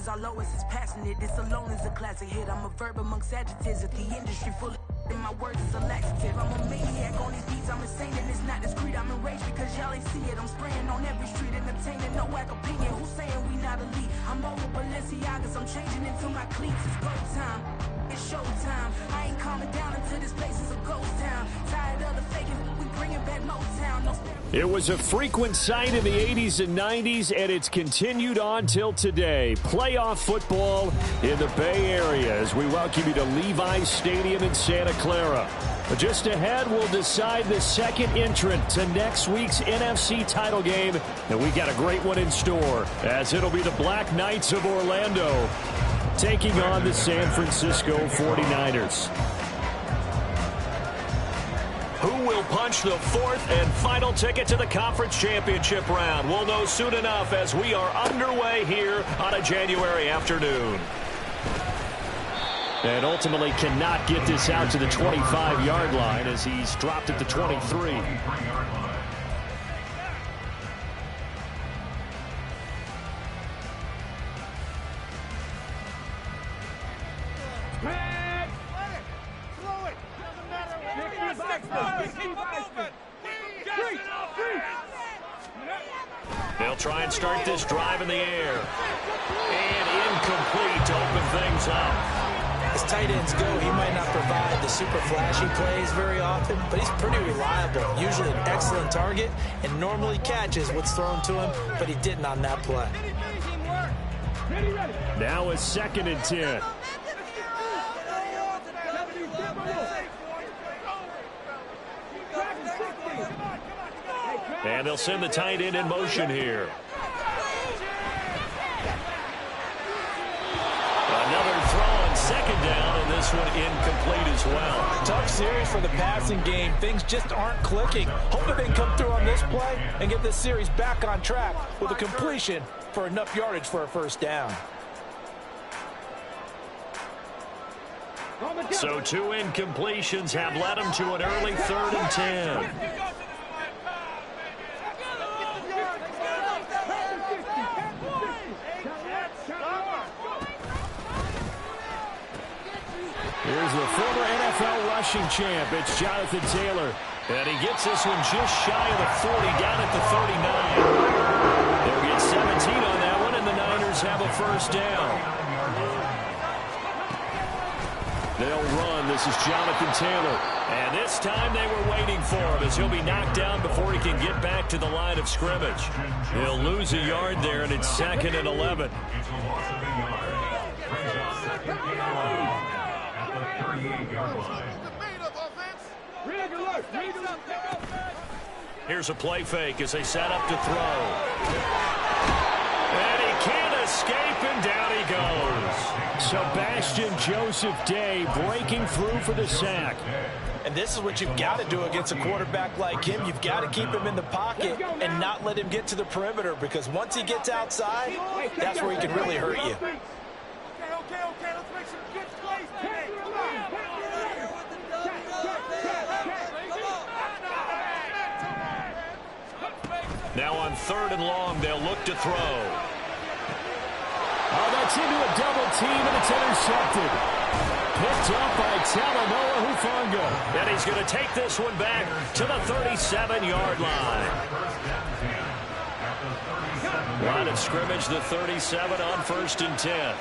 our lowest is passionate. This alone is a classic hit. I'm a verb amongst adjectives. If the industry full of and my words is a laxative. I'm a maniac on these beats. I'm insane and it's not discreet. I'm enraged because y'all ain't see it. I'm spraying on every street and obtaining no whack opinion. Who's saying we not elite? I'm over Balenciagas. I'm changing into my cleats. It's go time. It's showtime. I ain't calming down until this place is a ghost town. Tired of the faking. We bringing back Motown. No. It was a frequent sight in the 80s and 90s, and it's continued on till today. Playoff football in the Bay Area as we welcome you to Levi's Stadium in Santa Clara. But just ahead, we'll decide the second entrant to next week's NFC title game, and we got a great one in store, as it'll be the Black Knights of Orlando taking on the San Francisco 49ers. Who will punch the fourth and final ticket to the conference championship round? We'll know soon enough as we are underway here on a January afternoon. And ultimately cannot get this out to the 25-yard line as he's dropped at the 23. They'll try and start this drive in the air. And incomplete to open things up. As tight ends go, he might not provide the super flashy plays very often, but he's pretty reliable. Usually an excellent target and normally catches what's thrown to him, but he didn't on that play. Now a 2nd and 10. And they'll send the tight end in motion here. Another throw on 2nd down, and this one incomplete as well. Tough series for the passing game. Things just aren't clicking. Hoping they can come through on this play and get this series back on track with a completion for enough yardage for a first down. So 2 incompletions have led them to an early 3rd and 10. Here's the former NFL rushing champ. It's Jonathan Taylor. And he gets this one just shy of the 40, down at the 39. They'll get 17 on that one, and the Niners have a first down. They'll run. This is Jonathan Taylor. And this time they were waiting for him as he'll be knocked down before he can get back to the line of scrimmage. He'll lose a yard there, and it's 2nd and 11. Here's a play fake as they set up to throw. And he can't escape, and down he goes. Sebastian Joseph Day breaking through for the sack. And this is what you've got to do against a quarterback like him. You've got to keep him in the pocket and not let him get to the perimeter, because once he gets outside, that's where he can really hurt you. Okay, let's make some good plays today. Come on. Now on 3rd and long, they'll look to throw. Oh, that's into a double team, and it's intercepted. Picked up by Talanoa Hufanga. And he's going to take this one back to the 37-yard line. Line of scrimmage, the 37 on 1st and 10.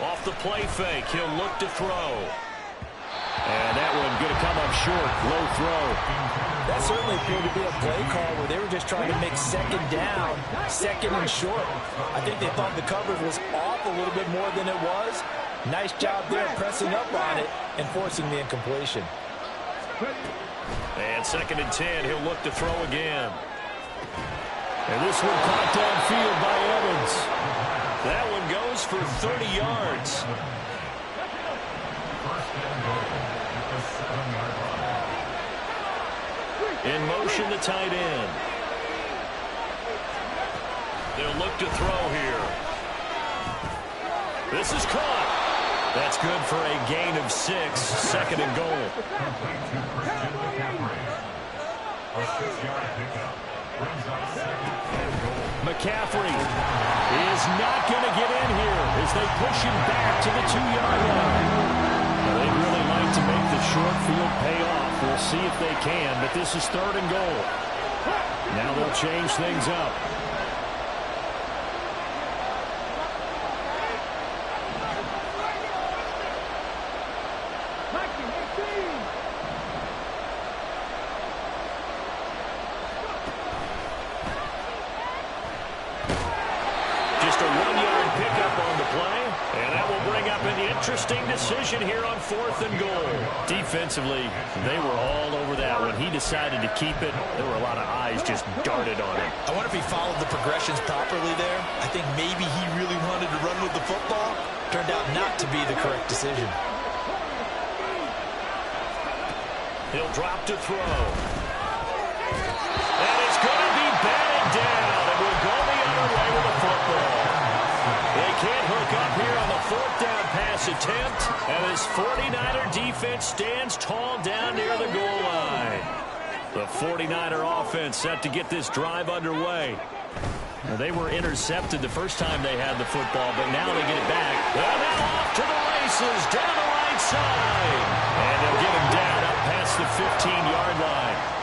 Off the play fake, he'll look to throw. And that one going to come up short, low throw. That certainly appeared to be a play call where they were just trying to make 2nd down, 2nd and short. I think they thought the coverage was off a little bit more than it was. Nice job there pressing up on it and forcing the incompletion. And 2nd and 10, he'll look to throw again. And this one caught downfield by Evans. That one goes for 30 yards. In motion, the tight end. They'll look to throw here. This is caught. That's good for a gain of 6, 2nd and goal. McCaffrey is not going to get in here as they push him back to the 2-yard line. Now, they'd really like to make the short field pay off. We'll see if they can, but this is 3rd and goal. Now they'll change things up. Just a 1-yard pickup on the play, and that will bring up an interesting decision here on 4th and goal. Defensively, they were all over that. When he decided to keep it, there were a lot of eyes just darted on him. I wonder if he followed the progressions properly there. I think maybe he really wanted to run with the football. Turned out not to be the correct decision. He'll drop to throw. And it's going to be batted down. It will go the other way with the football. They can't hook up here on the 4th down pass attempt. And this 49er defense stands tall down near the goal line. The 49er offense set to get this drive underway. Now, they were intercepted the first time they had the football, but now they get it back. And now off to the races down the right side. And they'll get him down up past the 15-yard line.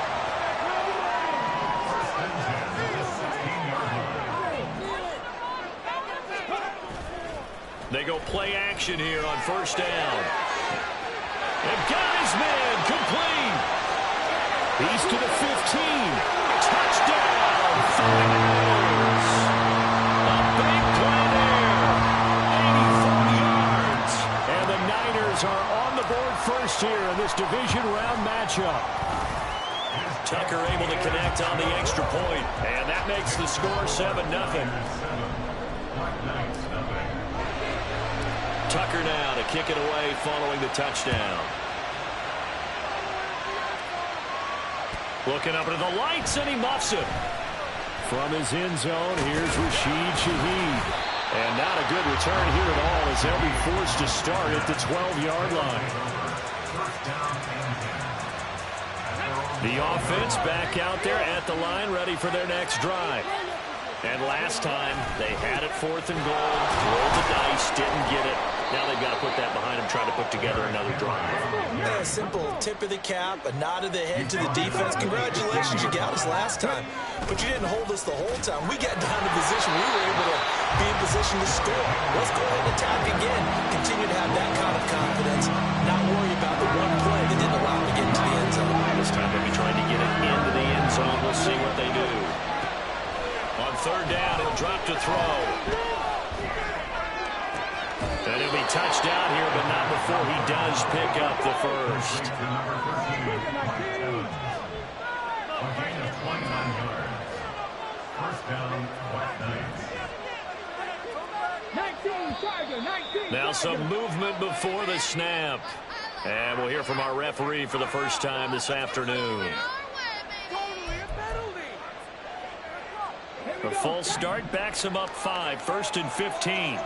They go play action here on 1st down. And got his man complete. He's to the 15. Touchdown, 49ers. A big play there. 84 yards. And the Niners are on the board first here in this division round matchup. Tucker able to connect on the extra point. And that makes the score 7-0. Tucker now to kick it away following the touchdown. Looking up into the lights, and he muffs it. From his end zone, here's Rashid Shaheed. And not a good return here at all as they'll be forced to start at the 12-yard line. The offense back out there at the line, ready for their next drive. And last time, they had it 4th and goal, rolled the dice, didn't get it. Now they've got to put that behind them, trying to put together another drive. A simple tip of the cap, a nod of the head to the defense. Congratulations, you got us last time. But you didn't hold us the whole time. We got down to position. We were able to be in position to score. Let's go ahead and attack again. Continue to have that kind of confidence. Not worry about the one play that didn't allow them to get into the end zone. This time they'll be trying to get it into the end zone. We'll see what they do. On 3rd down, he'll drop to throw. And he'll be touched down here, but not before he does pick up the first. Now some movement before the snap. And we'll hear from our referee for the first time this afternoon. The false start backs him up 5, 1st and 15.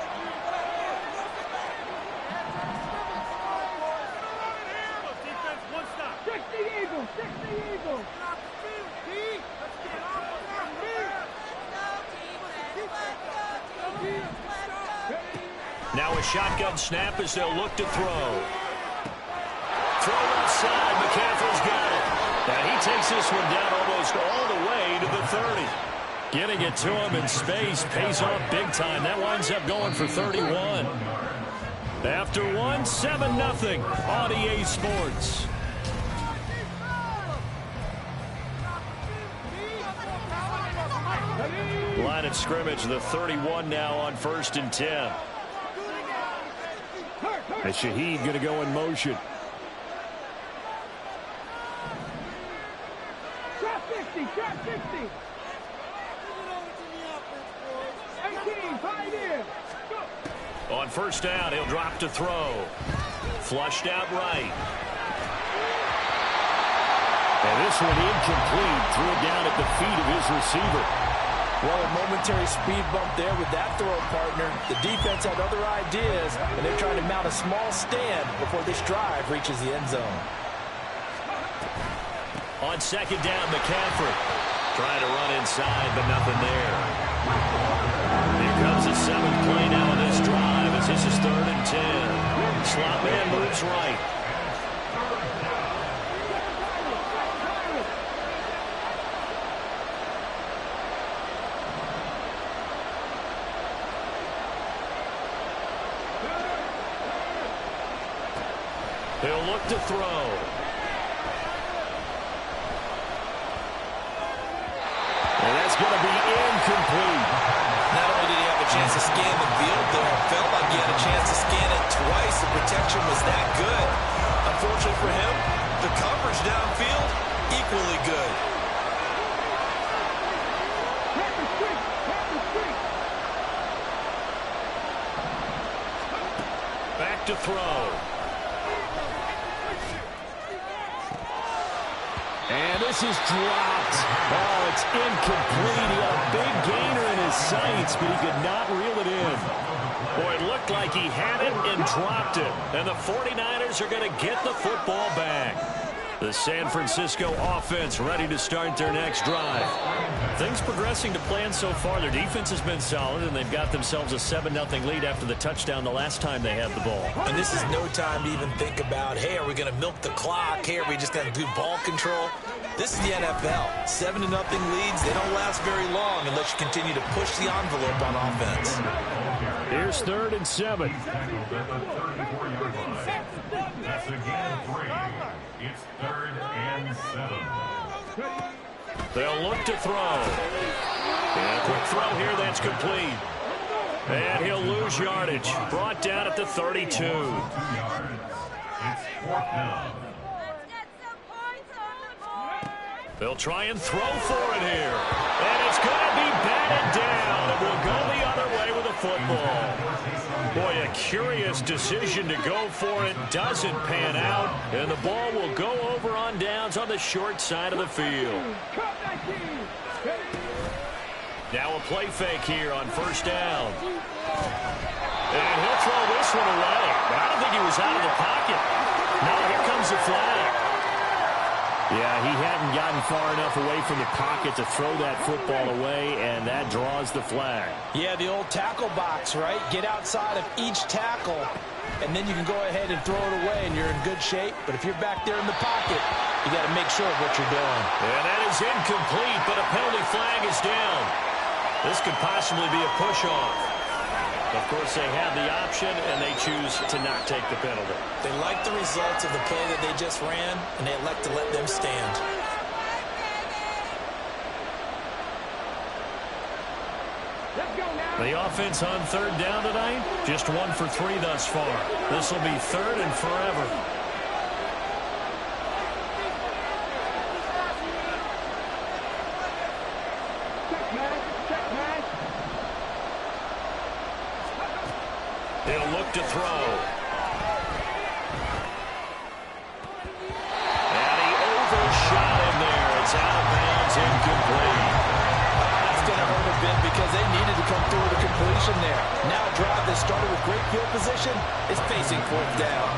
Now a shotgun snap as they'll look to throw. Throw outside. McCaffrey's got it. And he takes this one down almost all the way to the 30. Getting it to him in space pays off big time. That winds up going for 31. After one, 7-0 on EA Sports. Line of scrimmage, the 31 now on 1st and 10. And Shaheed going to go in motion. Trap 50, trap 50. 18, 5 in. On 1st down, he'll drop to throw. Flushed out right. And this one incomplete. Threw it down at the feet of his receiver. Well, a momentary speed bump there with that throw, partner. The defense had other ideas, and they're trying to mount a small stand before this drive reaches the end zone. On 2nd down, McCaffrey Trying to run inside, but nothing there. Here comes the 7th play now on this drive as this is 3rd and 10. Slot man moves right. He'll look to throw. And that's going to be incomplete. Not only did he have a chance to scan the field there, it felt like he had a chance to scan it twice. The protection was that good. Unfortunately for him, the coverage downfield, equally good. Back to throw. And this is dropped. Oh, it's incomplete. He had a big gainer in his sights, but he could not reel it in. Boy, it looked like he had it and dropped it. And the 49ers are going to get the football back. The San Francisco offense ready to start their next drive. Things progressing to plan so far. Their defense has been solid, and they've got themselves a 7-0 lead after the touchdown the last time they had the ball. And this is no time to even think about, hey, are we going to milk the clock? Hey, are we just going to do ball control? This is the NFL. 7-0 leads, they don't last very long unless you continue to push the envelope on offense. Here's 3rd and 7. That's again 3. It's 3rd and 7. They'll look to throw. And a quick throw here, that's complete. And he'll lose yardage. Brought down at the 32. It's 4th down. They'll try and throw for it here. And it's going to be batted down. It will go the other way with the football. Boy, a curious decision to go for it. Doesn't pan out. And the ball will go over on downs on the short side of the field. Now a play fake here on 1st down. And he'll throw this one away. But I don't think he was out of the pocket. No, here comes the flag. Yeah, he hadn't gotten far enough away from the pocket to throw that football away, and that draws the flag. Yeah, the old tackle box, right? Get outside of each tackle, and then you can go ahead and throw it away, and you're in good shape. But if you're back there in the pocket, you got to make sure of what you're doing. And that is incomplete, but a penalty flag is down. This could possibly be a push-off. Of course, they have the option, and they choose to not take the penalty. They like the results of the play that they just ran, and they elect to let them stand. The offense on 3rd down tonight, just 1 for 3 thus far. This will be 3rd and forever. He'll look to throw. And he overshot him there. It's out of bounds, incomplete. That's going to hurt a bit because they needed to come through with a completion there. Now a drive that started with great field position is facing 4th down.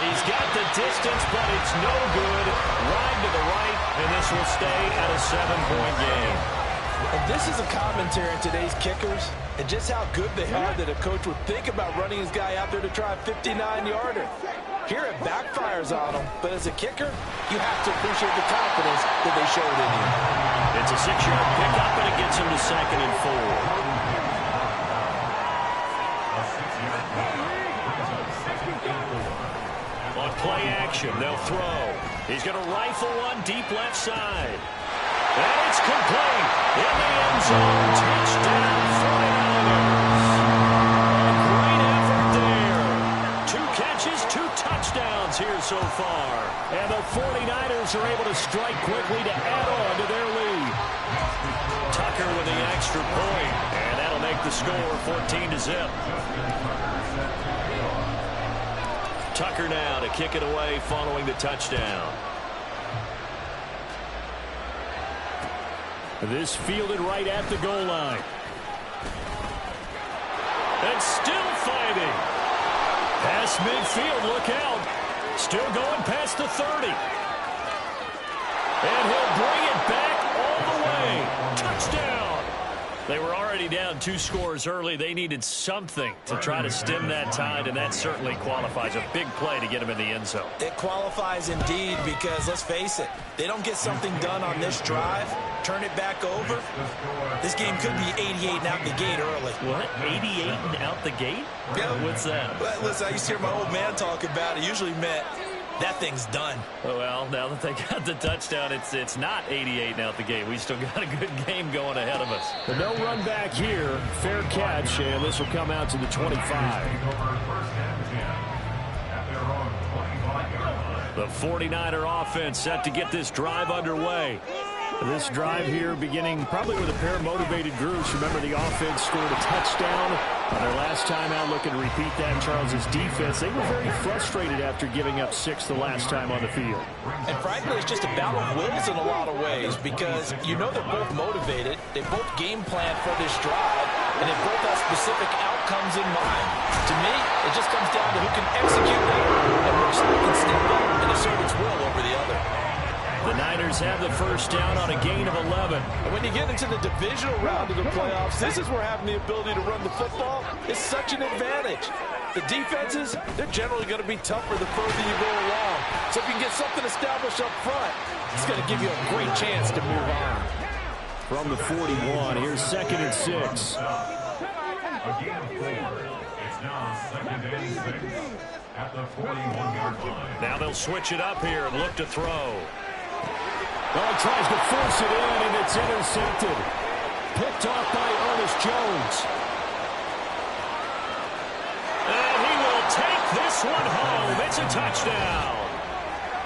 He's got the distance, but it's no good. Wide to the right, and this will stay at a 7-point game. And this is a commentary on today's kickers and just how good they are that a coach would think about running his guy out there to try a 59-yarder. Here it backfires on him, but as a kicker, you have to appreciate the confidence that they showed in you. It's a 6-yard pickup, and it gets him to 2nd and 4. On play action, they'll throw. He's going to rifle one deep left side. And it's complete. In the end zone. Touchdown, 49ers. Great effort there. 2 catches, 2 touchdowns here so far. And the 49ers are able to strike quickly to add on to their lead. Tucker with the extra point. And that'll make the score 14-0. Tucker now to kick it away following the touchdown. This fielded right at the goal line. And still fighting. Past midfield, look out. Still going past the 30. And he'll bring it back all the way. Touchdown. They were already down 2 scores early. They needed something to try to stem that tide, and that certainly qualifies. A big play to get them in the end zone. It qualifies indeed because, let's face it, they don't get something done on this drive, turn it back over, this game could be 88 and out the gate early. What? 88 and out the gate? Yeah. What's that? Well, listen, I used to hear my old man talk about it. Usually meant that thing's done. Well, now that they got the touchdown, it's not 88 and out the gate. We still got a good game going ahead of us. But no run back here. Fair catch, and this will come out to the 25. The 49er offense set to get this drive underway. This drive here beginning probably with a pair of motivated groups. Remember, the offense scored a touchdown on their last time out, looking to repeat that in Charles's defense. They were very frustrated after giving up 6 the last time on the field. And frankly, it's just a battle of wills in a lot of ways because you know they're both motivated. They both game plan for this drive, and they both have specific outcomes in mind. To me, it just comes down to who can execute better and which side can step up and assert its will over the other. The Niners have the first down on a gain of 11. And when you get into the divisional round of the playoffs, this is where having the ability to run the football is such an advantage. The defenses, they're generally going to be tougher the further you go along. So if you can get something established up front, it's going to give you a great chance to move on. From the 41, here's 2nd and 6. A gain of 4. It's now 2nd and 6 at the 41-yard line. Now they'll switch it up here and look to throw. Well, he tries to force it in, and it's intercepted. Picked off by Ernest Jones. And he will take this one home. It's a touchdown.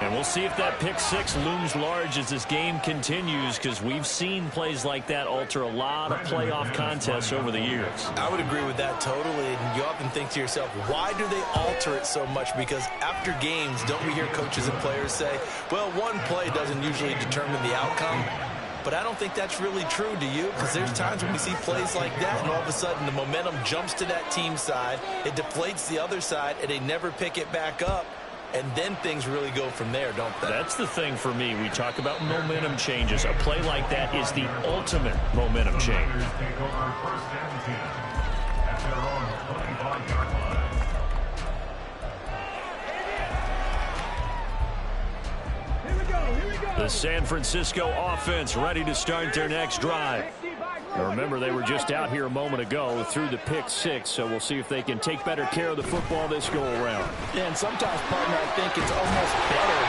And we'll see if that pick 6 looms large as this game continues, because we've seen plays like that alter a lot of playoff contests over the years. I would agree with that totally. And you often think to yourself, why do they alter it so much? Because after games, don't we hear coaches and players say, well, one play doesn't usually determine the outcome? But I don't think that's really true, do you? Because there's times when we see plays like that, and all of a sudden the momentum jumps to that team side, it deflates the other side, and they never pick it back up. And then things really go from there, don't they? That's the thing for me. We talk about momentum changes. A play like that is the ultimate momentum change. Take over 1st and 10 at their own 25-yard line. The San Francisco offense ready to start their next drive. Now remember, they were just out here a moment ago through the pick 6, so we'll see if they can take better care of the football this go-around. Yeah, and sometimes, partner, I think it's almost better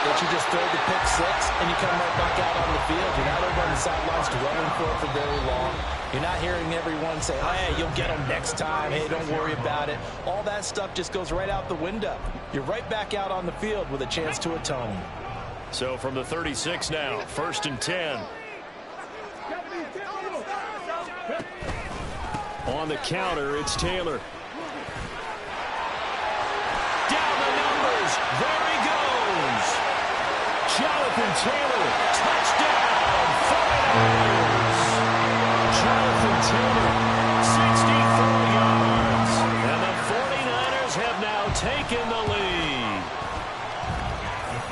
that you just throw the pick 6 and you come right back out on the field. You're not over on the sidelines dwelling for very long. You're not hearing everyone say, oh, hey, you'll get them next time. Hey, don't worry about it. All that stuff just goes right out the window. You're right back out on the field with a chance to atone. So from the 36 now, 1st and 10. On the counter, it's Taylor. Down the numbers. There he goes. Jonathan Taylor. Touchdown. 49ers. Jonathan Taylor. 64 yards. And the 49ers have now taken the lead.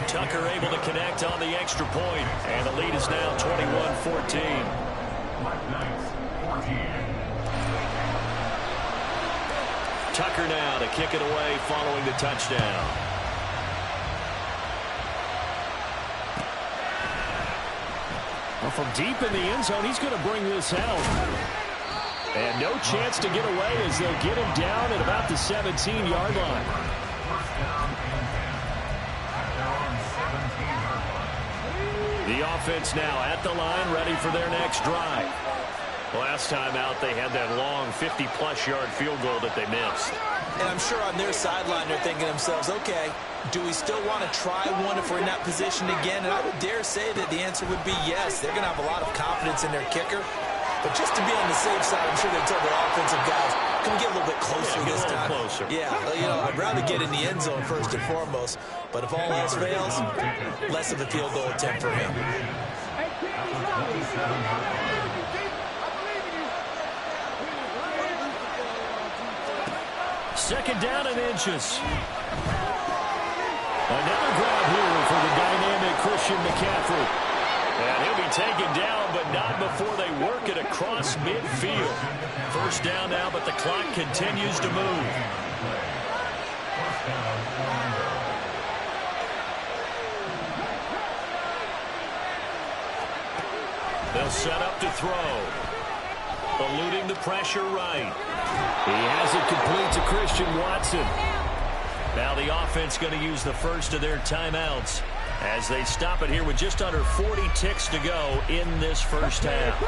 Tucker able to connect on the extra point. And the lead is now 21-14. Tucker now to kick it away following the touchdown. Well, from deep in the end zone, he's going to bring this out. And no chance to get away as they'll get him down at about the 17-yard line. The offense now at the line, ready for their next drive. Last time out, they had that long 50-plus yard field goal that they missed. And I'm sure on their sideline they're thinking to themselves, okay, do we still want to try one if we're in that position again? And I would dare say that the answer would be yes. They're going to have a lot of confidence in their kicker. But just to be on the safe side, I'm sure they told their offensive guys, can we get a little bit closer this time? Closer. Yeah, you know, I'd rather get in the end zone first and foremost. But if all else fails, less of a field goal attempt for him. second down and inches. Another grab here for the dynamic Christian McCaffrey. And he'll be taken down, but not before they work it across midfield. First down now, but the clock continues to move. They'll set up to throw. Eluding the pressure right. He has it complete to Christian Watson. Now the offense going to use the first of their timeouts as they stop it here with just under 40 ticks to go in this first half.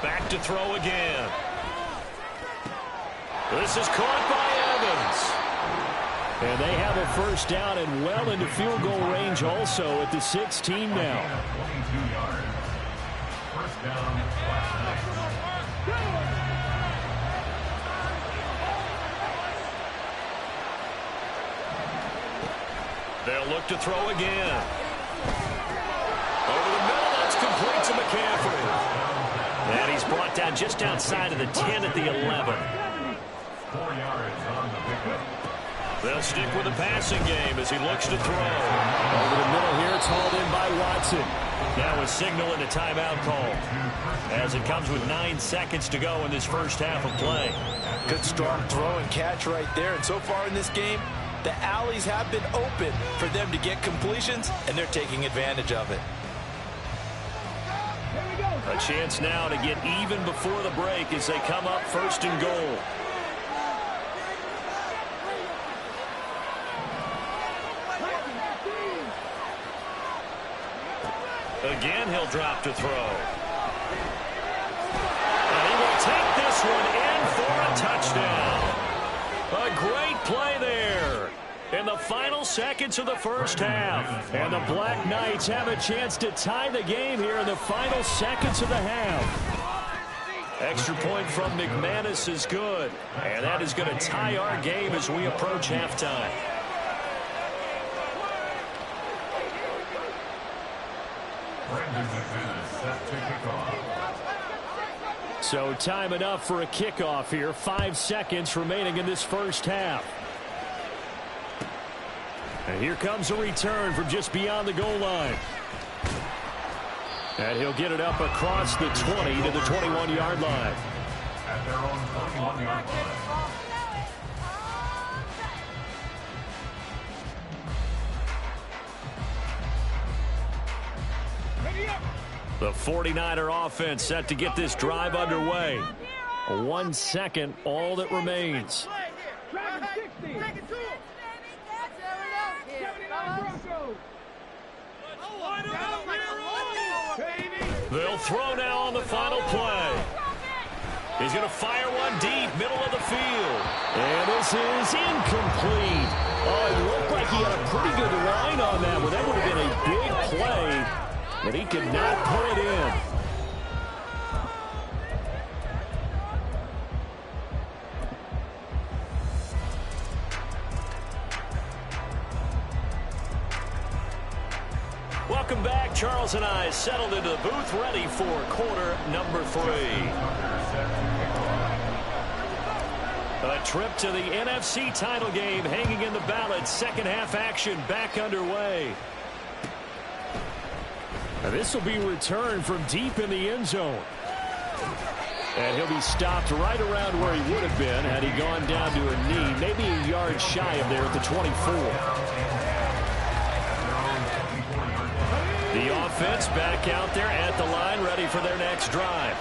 Back to throw again. This is caught by Evans. And they have a first down and well into field goal range also at the 16 now. 22 yards. First down, They'll look to throw again. Over the middle, that's complete to McCaffrey. And he's brought down just outside of the 10 at the 11. 4 yards on the pickup. They'll stick with the passing game as he looks to throw. Over the middle here, it's hauled in by Watson. Now a signal and a timeout call as it comes with 9 seconds to go in this first half of play. Good strong throw and catch right there. And so far in this game, the alleys have been open for them to get completions, and they're taking advantage of it. A chance now to get even before the break as they come up first and goal. Again, he'll drop to throw. And he will take this one in for a touchdown. A great play there in the final seconds of the first half. And the Black Knights have a chance to tie the game here in the final seconds of the half. Extra point from McManus is good. And that is going to tie our game as we approach halftime. Brandon McManus set to kick off. So time enough for a kickoff here. 5 seconds remaining in this first half. And here comes a return from just beyond the goal line. And he'll get it up across the 20 to the 21-yard line. At their own 21-yard line. The 49er offense set to get this drive underway. 1 second, all that remains. They'll throw now on the final play. He's going to fire one deep, middle of the field. And this is incomplete. Oh, it looked like he had a pretty good line on that one. That would have been a big play, but he could not put it in. Welcome back. Charles and I settled into the booth, ready for quarter number 3. A trip to the NFC title game hanging in the balance. Second half action back underway. Now this will be returned from deep in the end zone. And he'll be stopped right around where he would have been had he gone down to a knee, maybe a yard shy of there at the 24. The offense back out there at the line, ready for their next drive.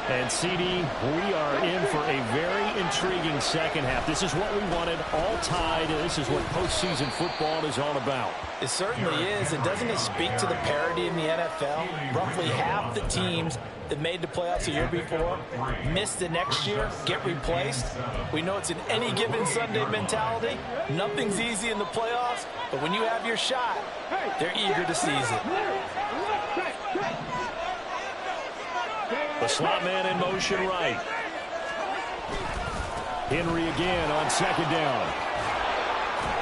And, CD, we are in for a very intriguing second half. This is what we wanted, all tied, and this is what postseason football is all about. It certainly is, and doesn't it speak to the parity in the NFL? Roughly half the teams that made the playoffs a year before miss the next year, get replaced. We know it's an any given Sunday mentality. Nothing's easy in the playoffs, but when you have your shot, they're eager to seize it. The slot man in motion right. Henry again on second down.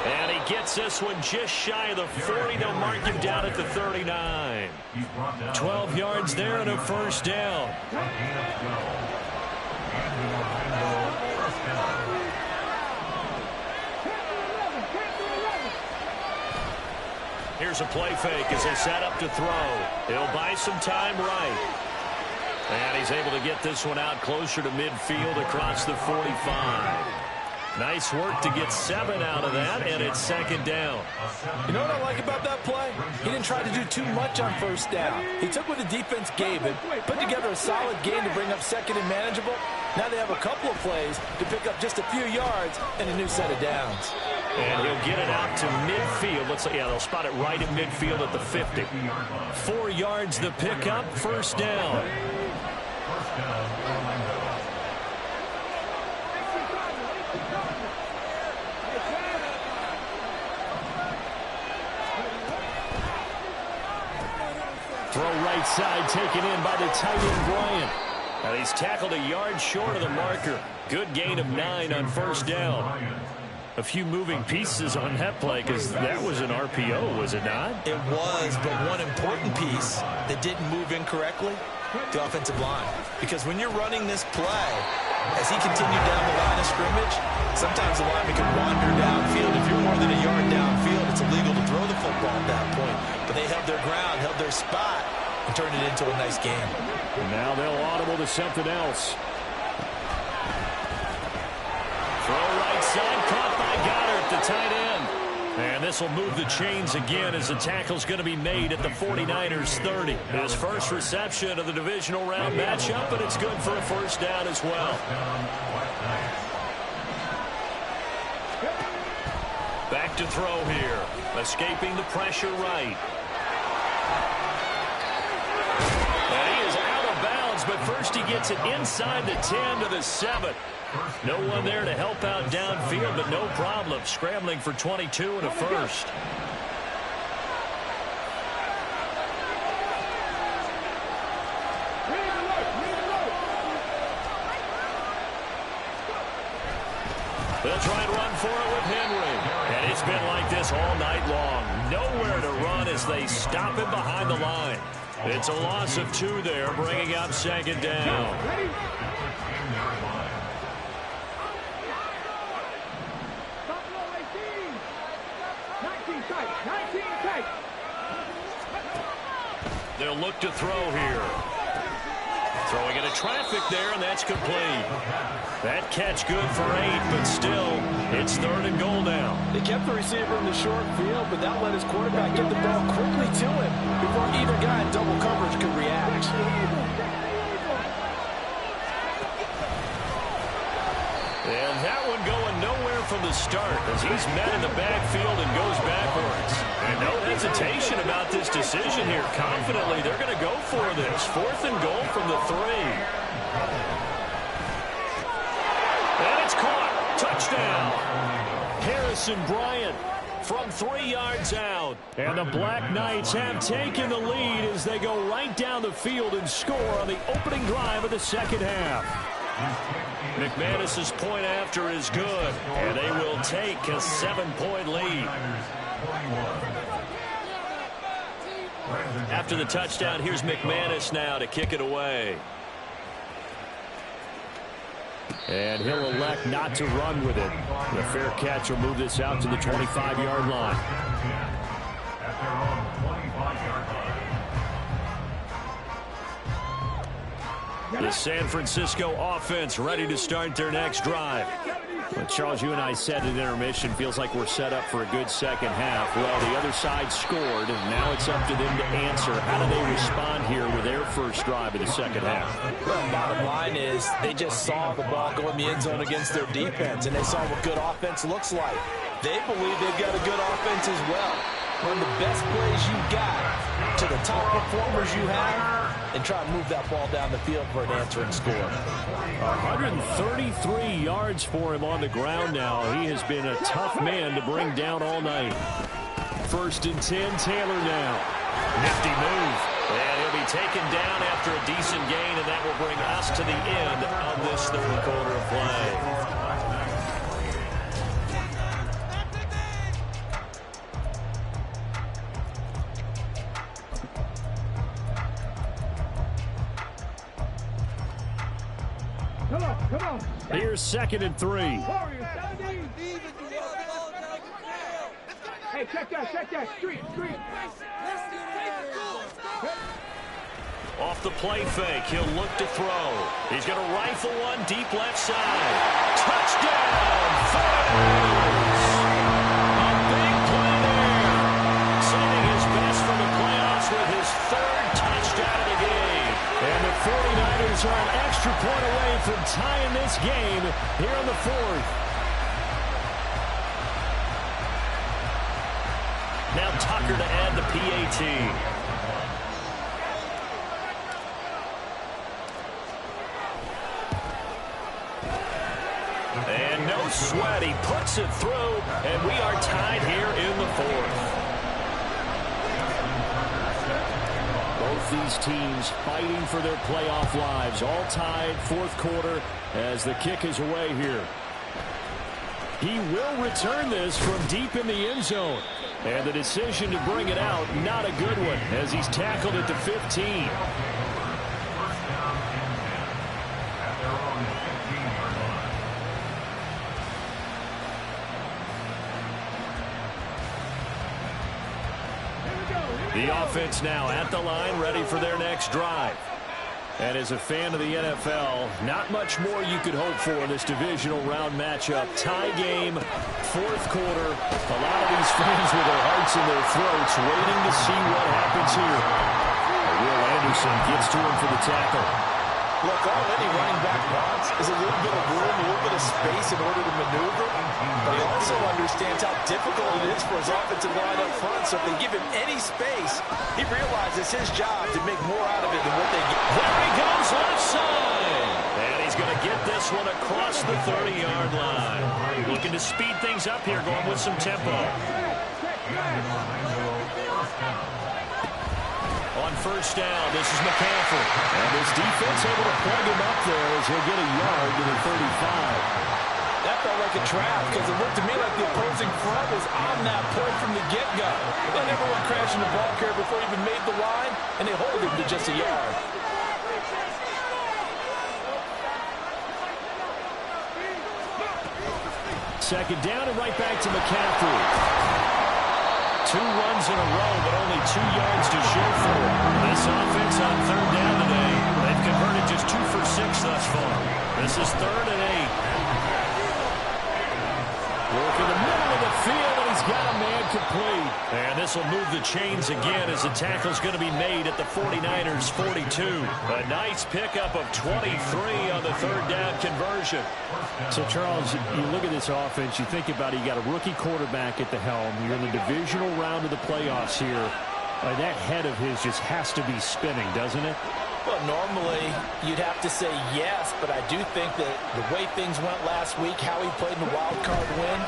And he gets this one just shy of the 40. They'll mark him down at the 39. 12 yards there and a first down. Here's a play fake as they set up to throw. He'll buy some time right. And he's able to get this one out closer to midfield across the 45. Nice work to get 7 out of that, and it's second down. You know what I like about that play? He didn't try to do too much on first down. He took what the defense gave him, put together a solid game to bring up second and manageable. Now they have a couple of plays to pick up just a few yards and a new set of downs. And he'll get it out to midfield. They'll spot it right at midfield at the 50. 4 yards the pickup, first down. Throw right side taken in by the tight end Bryant. And he's tackled a yard short of the marker. Good gain of 9 on first down. A few moving pieces on that play because that was an RPO, was it not? It was, but one important piece that didn't move incorrectly, the offensive line. Because when you're running this play, as he continued down the line of scrimmage, sometimes the lineman can wander downfield. If you're more than a yard downfield, it's illegal to throw the football at that point. But they held their ground, held their spot, and turned it into a nice game. And now they'll audible to something else. Throw right side, caught by Goddard, the tight end. And this will move the chains again as the tackle's going to be made at the 49ers 30. His first reception of the divisional round matchup, and it's good for a first down as well. Back to throw here. Escaping the pressure right. And he is out of bounds, but first he gets it inside the 10 to the 7. No one there to help out downfield, but no problem. Scrambling for 22 and a first. They'll try and run for it with Henry. And it's been like this all night long. Nowhere to run as they stop him behind the line. It's a loss of 2 there, bringing up second down. They'll look to throw here. Throwing into traffic there, and that's complete. That catch good for 8, but still, it's 3rd and goal now. They kept the receiver in the short field, but that let his quarterback get the ball quickly to him before either guy in double coverage could react. And that one going nowhere from the start as he's met in the backfield and goes backwards. And no hesitation about this decision here. Confidently, they're going to go for this. 4th and goal from the 3. And it's caught. Touchdown. Harrison Bryant from 3 yards out. And the Black Knights have taken the lead as they go right down the field and score on the opening drive of the second half. McManus's point after is good, and they will take a 7-point lead. After the touchdown, here's McManus now to kick it away. And he'll elect not to run with it. The fair catch will move this out to the 25-yard line. At their own 25-yard line. The San Francisco offense ready to start their next drive. Well, Charles, you and I said at intermission, feels like we're set up for a good second half. Well, the other side scored, and now it's up to them to answer. How do they respond here with their first drive of the second half? Well, bottom line is they just saw the ball go in the end zone against their defense, and they saw what good offense looks like. They believe they've got a good offense as well. Run the best plays you got to the top performers you have, and try to move that ball down the field for an answering score. 133 yards for him on the ground now. He has been a tough man to bring down all night. 1st and 10, Taylor now. Nifty move. And he'll be taken down after a decent gain, and that will bring us to the end of this third quarter of play. Come on. Here's 2nd and 3. Hey, check that. Street. Off the play fake, he'll look to throw. He's going to rifle one deep left side. Touchdown! Falcons! A big play there. Setting his best for the playoffs with his 3rd touchdown of the game. And the 49ers are an extra point away from tying this game here in the 4th. Now Tucker to add the PAT. And no sweat, he puts it through, and we are tied here in the 4th. Both these teams fighting for their playoff lives, all tied 4th quarter as the kick is away here. He will return this from deep in the end zone. And the decision to bring it out, not a good one, as he's tackled at the 15. The offense now at the line, ready for their next drive. And as a fan of the NFL, not much more you could hope for in this divisional round matchup. Tie game, 4th quarter. A lot of these fans with their hearts in their throats waiting to see what happens here. Will Anderson gets to him for the tackle. Look, all any running back wants is a little bit of room, a little bit of space in order to maneuver. But he also understands how difficult it is for his offensive line up front. So if they give him any space, he realizes his job to make more out of it than what they get. There he goes left side. And he's going to get this one across the 30-yard line. Looking to speed things up here, going with some tempo. On 1st down, this is McCaffrey. And his defense able to plug him up there as he'll get a yard to the 35. That felt like a trap because it looked to me like the opposing front was on that point from the get-go. They never went crashing the ball carrier before he even made the line, and they hold him to just a yard. Second down and right back to McCaffrey. 2 runs in a row, but only 2 yards to show for it. This offense on 3rd down today, they've converted just 2 for 6 thus far. This is 3rd and 8. Work in the middle of the field, and he's got a man complete. And this will move the chains again as the tackle's going to be made at the 49ers' 42. A nice pickup of 23 on the 3rd down conversion. So, Charles, you look at this offense, you think about it, you got a rookie quarterback at the helm. You're in the divisional round of the playoffs here. That head of his just has to be spinning, doesn't it? Well, normally you'd have to say yes, but I do think that the way things went last week, how he played in the wild card win,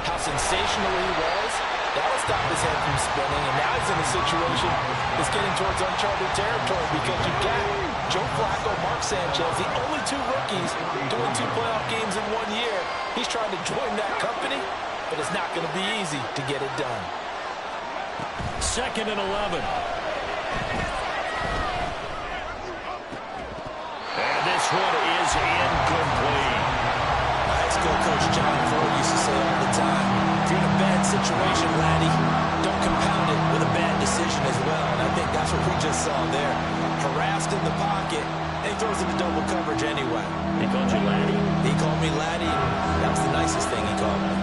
how sensational he was, that'll stop his head from spinning. And now he's in a situation that's getting towards uncharted territory because you've got Joe Flacco, Mark Sanchez, the only 2 rookies doing 2 playoff games in 1 year. He's trying to join that company, but it's not going to be easy to get it done. 2nd and 11. And this one is incomplete. High school coach John Ford used to say all the time, if you're in a bad situation, laddie, don't compound it with a bad decision as well. And I think that's what we just saw there. Harassed in the pocket, and he throws into double coverage anyway. He called you laddie? He called me laddie. That was the nicest thing he called me.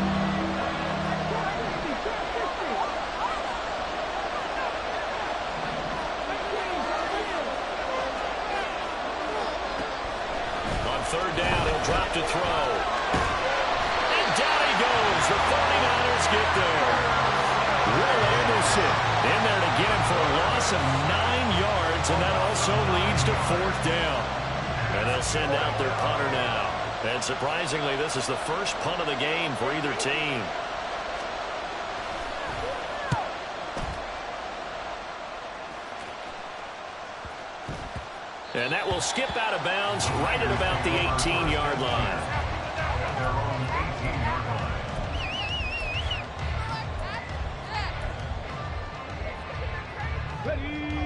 On 3rd down, he'll drop to throw. And down he goes. The 49ers get there. Will Anderson in there to get him for a loss of 9 yards, and that also leads to 4th down. And they'll send out their punter now. And surprisingly, this is the first punt of the game for either team. And that will skip out of bounds right at about the 18-yard line. Their own 18-yard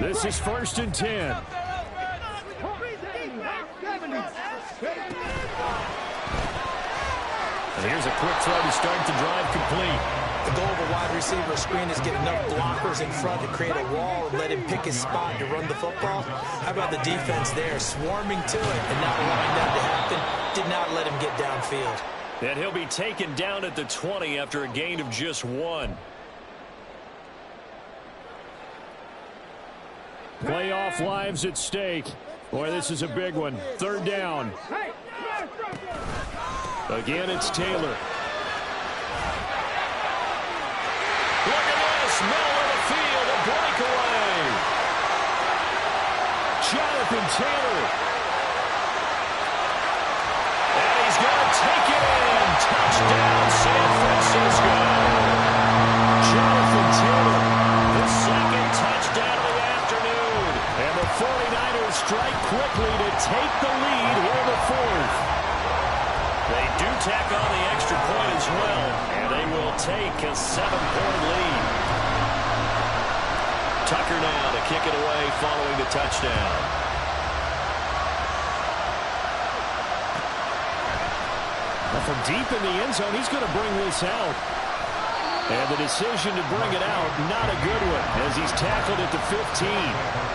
line. This is 1st and 10. And here's a quick throw to start the drive complete. The goal of a wide receiver screen is get enough blockers in front to create a wall and let him pick his spot to run the football. How about the defense there, swarming to it and not allowing that to happen? Did not let him get downfield. And he'll be taken down at the 20 after a gain of just 1. Playoff lives at stake. Boy, this is a big one. 3rd down. Again, it's Taylor. Look at this. Middle of the field, a breakaway. Jonathan Taylor. And he's going to take it in. Touchdown, San Francisco. Jonathan Taylor, the 2nd touchdown of the afternoon. And the 49ers strike quickly to take the lead here in the 4th. They do tack on the extra point as well, and they will take a 7-point lead. Tucker now to kick it away following the touchdown. Well, from deep in the end zone, he's going to bring this out. And the decision to bring it out, not a good one, as he's tackled at the 15.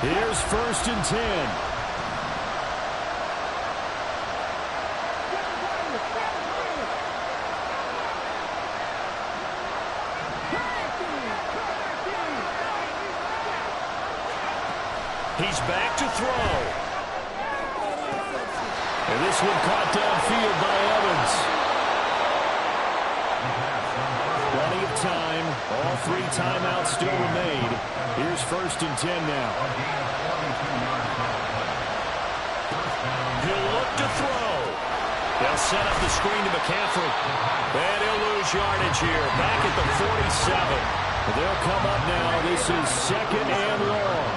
Here's 1st and 10. He's back to throw. And this one caught downfield by Evans. Plenty of time. All 3 timeouts still remain. Here's 1st and 10 now. He'll look to throw. They'll set up the screen to McCaffrey. And he'll lose yardage here. Back at the 47. They'll come up now. This is 2nd and long.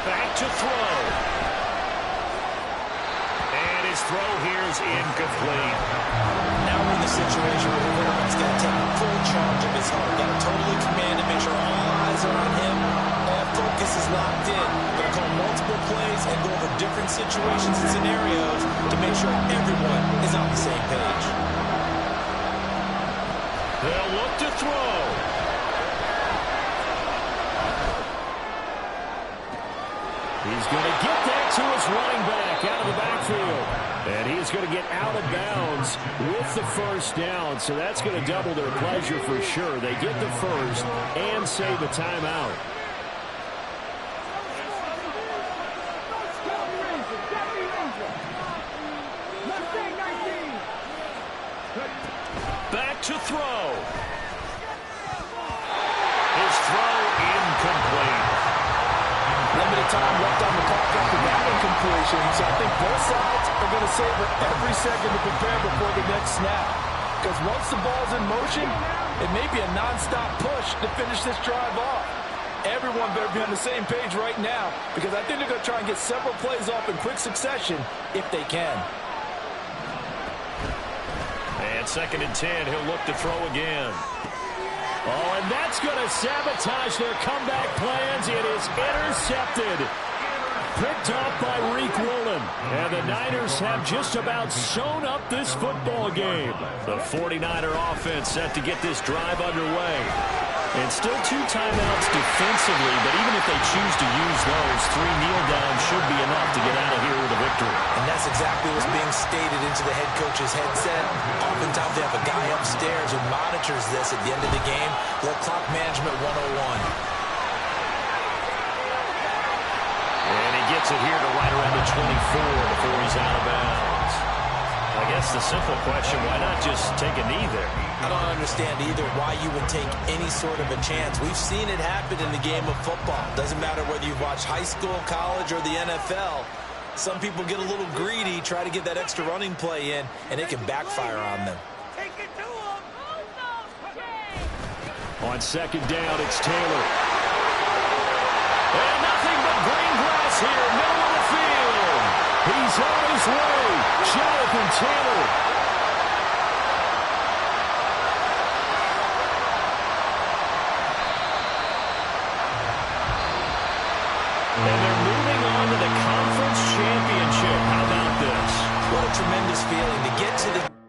Back to throw. And his throw here is incomplete. Now we're in the situation where the quarterback's got to take full charge of his heart. Got to totally command and make sure all eyes are on him. All focus is locked in. Got to call multiple plays and go over different situations and scenarios to make sure everyone is on the same page. They'll look to throw. He's going to get that to his running back out of the backfield. And he's going to get out of bounds with the 1st down. So that's going to double their pleasure for sure. They get the 1st and save a timeout. Back to throw. His throw incomplete. Limited time left on the clock after that incompletion, so I think both sides are going to savor every second to prepare before the next snap. Because once the ball's in motion, it may be a non-stop push to finish this drive off. Everyone better be on the same page right now, because I think they're going to try and get several plays off in quick succession if they can. And 2nd and 10, he'll look to throw again. Oh, and that's going to sabotage their comeback plans. It is intercepted. Picked off by Reek Woolen. And the Niners have just about sewn up this football game. The 49er offense set to get this drive underway. And still 2 timeouts defensively, but even if they choose to use those, 3 kneel downs should be enough to get out of here with a victory. And that's exactly what's being stated into the head coach's headset. Oftentimes they have a guy upstairs who monitors this at the end of the game. Little clock management 101. And he gets it here to right around the 24 before he's out of bounds. I guess the simple question, why not just take a knee there? I don't understand either why you would take any sort of a chance. We've seen it happen in the game of football. Doesn't matter whether you've watched high school, college, or the NFL. Some people get a little greedy, try to get that extra running play in, and it can backfire on them. Take it to him. On second down, it's Taylor. And nothing but green grass here, middle of the field. He's on his way, Jonathan Taylor. And they're moving on to the conference championship. How about this? What a tremendous feeling to get to the